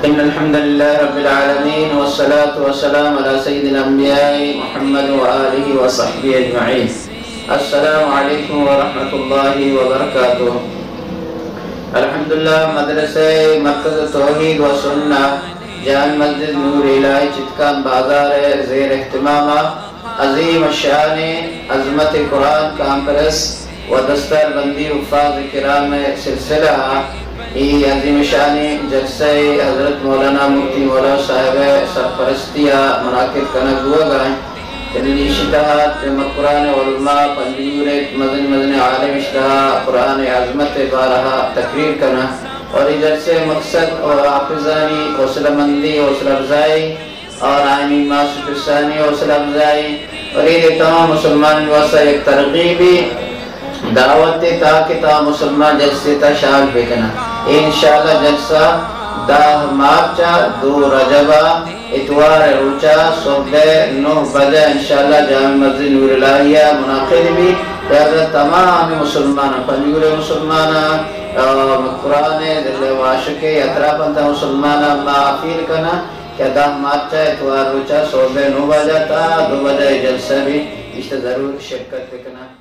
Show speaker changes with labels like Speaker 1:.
Speaker 1: إن الحمد لله رب العالمين والصلاة والسلام على سيد الأنبياء محمد وآله وصحبه أجمعين. السلام عليكم ورحمة الله وبركاته. الحمد لله مدرسة مرکز توحید و سنة جامع مسجد نور الہی چتکان بازار زیر اہتمام عظیم الشان عظمت قرآن کانفرنس و دستار بندی حفاظ کرام سلسلہ یہ عظیم شان جلسہ حضرت مولانا مفتی مولا صاحب سرپرستیہ منعقد کنک ہوا گئے تدلی اشتہاد قرآن علماء پنجورت مدن عالم اشتہا قرآن عظمت بارہا تقریر کرنا اور یہ جلسے مقصد اور حافظانی حوصلہ مندی حوصلہ افزائی اور آئینی معصوف ثانی حوصلہ افزائی اور یہ تمام مسلمان واسطہ ایک ترغیبی دعوت تاکہ تمام مسلمان جلسے تا شامل بکنا. انشاءاللہ جلسہ 10 مارچ 2 رجبہ اتوار روچہ صبح 9 بجے انشاءاللہ جامع مسجد نور الہیہ منعقد بھی پیازہ تمام مسلمان پنجور مسلمان قرآن دل واشق اطراف انتا مسلمان معافیر کنا کہ 10 مارچ اتوار روچہ صبح 9 بجے تا 2 بجے جلسہ بھی اشتہ ضرور شرکت بکنا.